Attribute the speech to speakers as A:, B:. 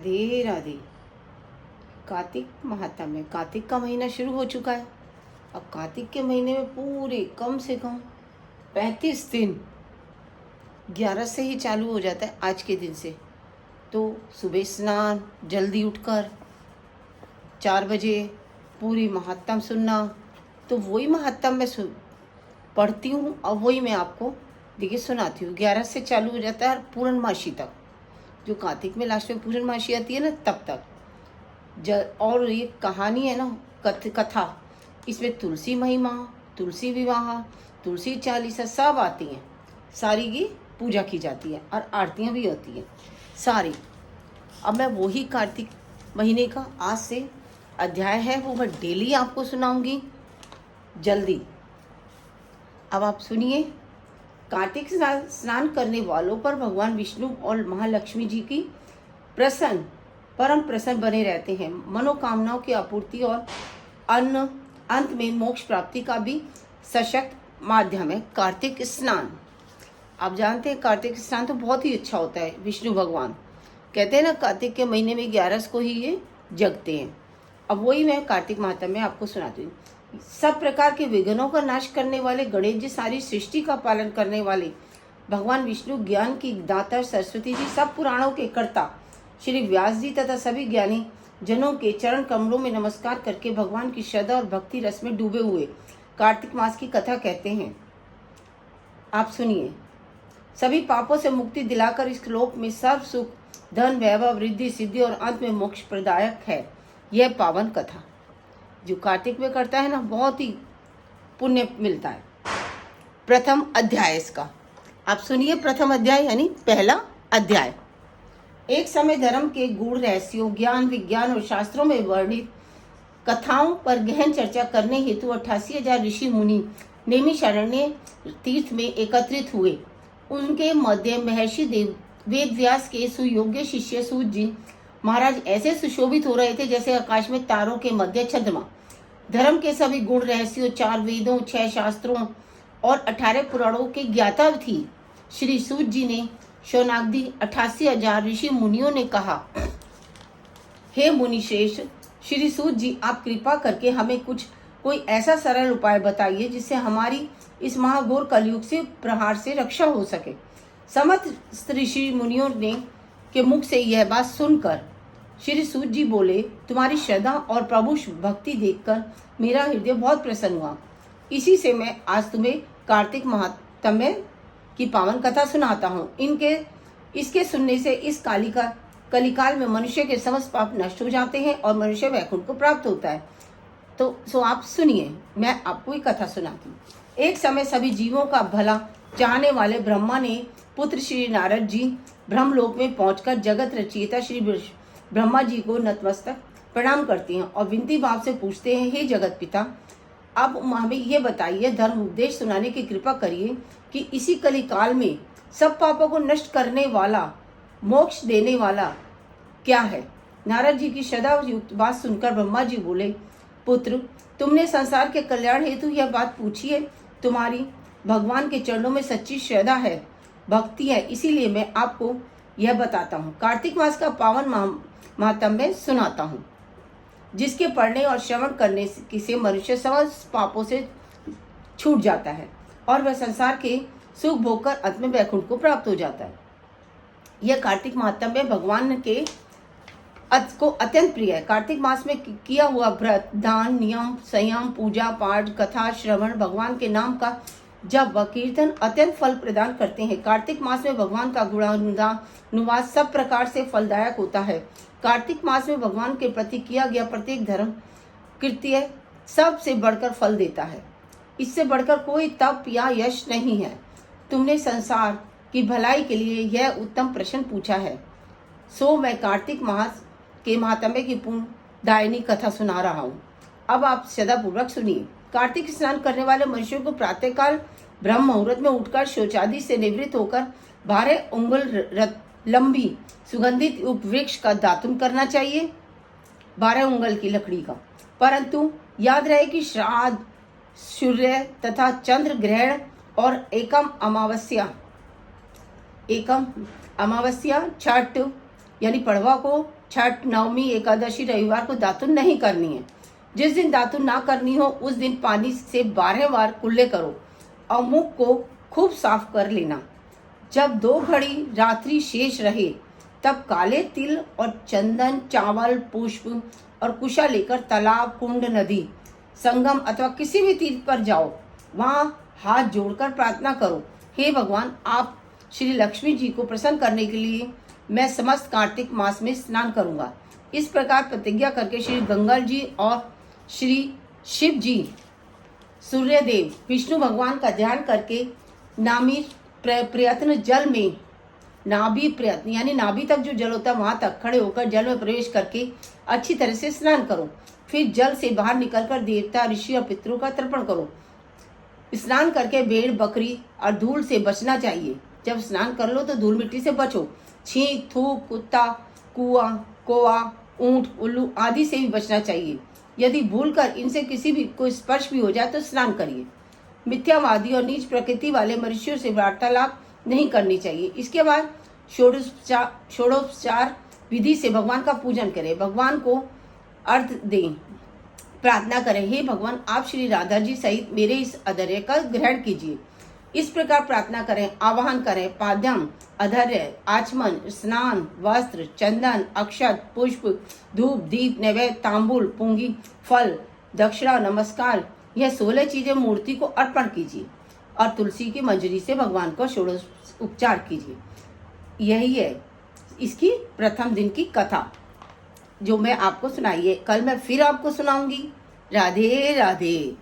A: राधे राधे। कार्तिक महात्म्य। कार्तिक का महीना शुरू हो चुका है। अब कार्तिक के महीने में पूरे कम से कम 35 दिन 11 से ही चालू हो जाता है आज के दिन से। तो सुबह स्नान, जल्दी उठकर 4 बजे पूरी महात्म सुनना। तो वही महात्म मैं पढ़ती हूँ और वही मैं आपको देखिए सुनाती हूँ। 11 से चालू हो जाता है पूर्णमासी तक। जो कार्तिक में लास्ट में पूर्णमासी आती है ना, तब तक और ये कहानी है ना, कथा, इसमें तुलसी महिमा, तुलसी विवाह, तुलसी चालीसा सब आती हैं। सारी की पूजा की जाती है और आरतियाँ भी होती हैं सारी। अब मैं वही कार्तिक महीने का आज से अध्याय है वो मैं डेली आपको सुनाऊंगी जल्दी। अब आप सुनिए। कार्तिक स्नान करने वालों पर भगवान विष्णु और महालक्ष्मी जी की परम प्रसन्न बने रहते हैं। मनोकामनाओं की आपूर्ति और अंत में मोक्ष प्राप्ति का भी सशक्त माध्यम है कार्तिक स्नान। आप जानते हैं कार्तिक स्नान तो बहुत ही अच्छा होता है। विष्णु भगवान कहते हैं ना, कार्तिक के महीने में 11 को ही ये जगते हैं। अब वही मैं कार्तिक महात्म्य में आपको सुनाती हूँ। सब प्रकार के विघ्नों का नाश करने वाले गणेश जी, सारी सृष्टि का पालन करने वाले भगवान विष्णु, ज्ञान की दाता सरस्वती जी, सब पुराणों के कर्ता श्री व्यास जी तथा सभी ज्ञानी जनों के चरण कमलों में नमस्कार करके भगवान की श्रद्धा और भक्ति रस में डूबे हुए कार्तिक मास की कथा कहते हैं। आप सुनिए। सभी पापों से मुक्ति दिलाकर इस लोक में सब सुख, धन, वैभव, रिद्धि, सिद्धि और अंत में मोक्ष प्रदायक है यह पावन कथा। जो कार्तिक में करता है ना, बहुत ही पुण्य मिलता है। प्रथम अध्याय इसका आप सुनिए। प्रथम अध्याय यानी पहला अध्याय। एक समय धर्म के गूढ़ रहस्यों, ज्ञान, विज्ञान और शास्त्रों में वर्णित कथाओं पर गहन चर्चा करने हेतु 88,000 ऋषि मुनि नैमिषारण्य तीर्थ में एकत्रित हुए। उनके मध्य महर्षि वेद व्यास के सुयोग्य शिष्य सूत जी महाराज ऐसे सुशोभित हो रहे थे जैसे आकाश में तारों के मध्य चंद्रमा। धर्म के सभी गुण रहस्यों, 4 वेदों, 6 शास्त्रों और 18 पुराणों के ज्ञाता थी। श्री सूत जी ने शौनागदी 88,000 ऋषि मुनियों ने कहा, हे मुनिश्रेष्ठ श्री सूत जी, आप कृपा करके हमें कोई ऐसा सरल उपाय बताइए जिससे हमारी इस महाघोर कलयुग से प्रहार से रक्षा हो सके। समस्त ऋषि मुनियों ने के मुख से यह बात सुनकर श्री सूत जी बोले, तुम्हारी श्रद्धा और प्रभु भक्ति देखकर मेरा हृदय बहुत प्रसन्न हुआ। इसी से मैं आज तुम्हें कार्तिक महात्म्य की पावन कथा सुनाता हूँ। इसके सुनने से इस कलिकाल में मनुष्य के समस्त पाप नष्ट हो जाते हैं और मनुष्य वैकुंठ को प्राप्त होता है। तो आप सुनिए, मैं आपको एक कथा सुनाती हूँ। एक समय सभी जीवों का भला चाहने वाले ब्रह्मा ने पुत्र श्री नारद जी ब्रह्मलोक में पहुंचकर जगत रचयिता श्री ब्रह्मा जी को नतमस्तक प्रणाम करते हैं और विनती भाव से पूछते हैं, हे जगत पिता, अब हमें ये बताइए, धर्म उपदेश सुनाने की कृपा करिए कि इसी कलिकाल में सब पापों को नष्ट करने वाला, मोक्ष देने वाला क्या है। नारद जी की श्रद्धा युक्त बात सुनकर ब्रह्मा जी बोले, पुत्र, तुमने संसार के कल्याण हेतु यह बात पूछी है। तुम्हारी भगवान के चरणों में सच्ची श्रद्धा है, भक्ति है, इसीलिए मैं आपको यह बताता हूँ। कार्तिक मास का पावन महात्म्य सुनाता हूँ, जिसके पढ़ने और श्रवण करने से मनुष्य समस्त पापों से छूट जाता है और वह संसार के सुख भोग कर अंत में वैकुंठ को प्राप्त हो जाता है। यह कार्तिक महात्म्य भगवान के को अत्यंत प्रिय है। कार्तिक मास में किया हुआ व्रत, दान, नियम, संयम, पूजा पाठ, कथा श्रवण, भगवान के नाम का जब वह कीर्तन अत्यंत फल प्रदान करते हैं। कार्तिक मास में भगवान का गुणानुवाद सब प्रकार से फलदायक होता है। कार्तिक मास में भगवान के प्रति किया गया प्रत्येक धर्म कृत्य सबसे बढ़कर फल देता है। इससे बढ़कर कोई तप या यश नहीं है। तुमने संसार की भलाई के लिए यह उत्तम प्रश्न पूछा है, सो मैं कार्तिक मास के महात्म्य की पूर्णदायिनी कथा सुना रहा हूँ। अब आप श्रद्धापूर्वक सुनिए। कार्तिक स्नान करने वाले मनुष्यों को प्रातःकाल ब्रह्म मुहूर्त में उठकर शौचादि से निवृत्त होकर 12 उंगल लंबी सुगंधित वृक्ष का दातुन करना चाहिए, 12 उंगल की लकड़ी का। परंतु याद रहे कि श्राद्ध, सूर्य तथा चंद्र ग्रहण और एकम अमावस्या, छठ, यानी पड़वा को, छठ, नवमी, एकादशी, रविवार को दातुन नहीं करनी है। जिस दिन दातुन ना करनी हो उस दिन पानी से 12 बार कुल्ले करो और मुख को खूब साफ कर लेना। जब 2 घड़ी रात्रि शेष रहे तब काले तिल और चंदन, चावल, पुष्प और कुशा लेकर तालाब, कुंड, नदी, संगम अथवा किसी भी तीर्थ पर जाओ। वहां हाथ जोड़कर प्रार्थना करो, हे भगवान, आप श्री लक्ष्मी जी को प्रसन्न करने के लिए मैं समस्त कार्तिक मास में स्नान करूंगा। इस प्रकार प्रतिज्ञा करके श्री गंगा जी और श्री शिव जी, सूर्यदेव, विष्णु भगवान का ध्यान करके नामी प्रयत्न जल में, नाभि प्रयत्न यानी नाभि तक जो जल होता है वहां तक खड़े होकर जल में प्रवेश करके अच्छी तरह से स्नान करो। फिर जल से बाहर निकलकर देवता, ऋषि और पितरों का तर्पण करो। स्नान करके भेड़, बकरी और धूल से बचना चाहिए। जब स्नान कर लो तो धूल मिट्टी से बचो। छींक, थूक, कुत्ता, कुआ, कौवा, ऊंट, उल्लू आदि से भी बचना चाहिए। यदि भूलकर इनसे किसी भी को स्पर्श भी हो जाए तो स्नान करिए। मिथ्यावादी और नीच प्रकृति वाले मनुष्यों से वार्तालाप नहीं करनी चाहिए। इसके बाद षोडोपचार विधि से भगवान का पूजन करें, भगवान को अर्घ दें, प्रार्थना करें, हे भगवान, आप श्री राधा जी सहित मेरे इस अधर्य का ग्रहण कीजिए। इस प्रकार प्रार्थना करें, आवाहन करें। पाद्यम, अधर्य, आचमन, स्नान, वस्त्र, चंदन, अक्षत, पुष्प, धूप, दीप, नैवेद्य, तांबूल, पुंगी, फल, दक्षिणा, नमस्कार, यह 16 चीजें मूर्ति को अर्पण कीजिए और तुलसी की मंजरी से भगवान को षोडशोपचार कीजिए। यही है इसकी प्रथम दिन की कथा जो मैं आपको सुनाई है। कल मैं फिर आपको सुनाऊंगी। राधे राधे।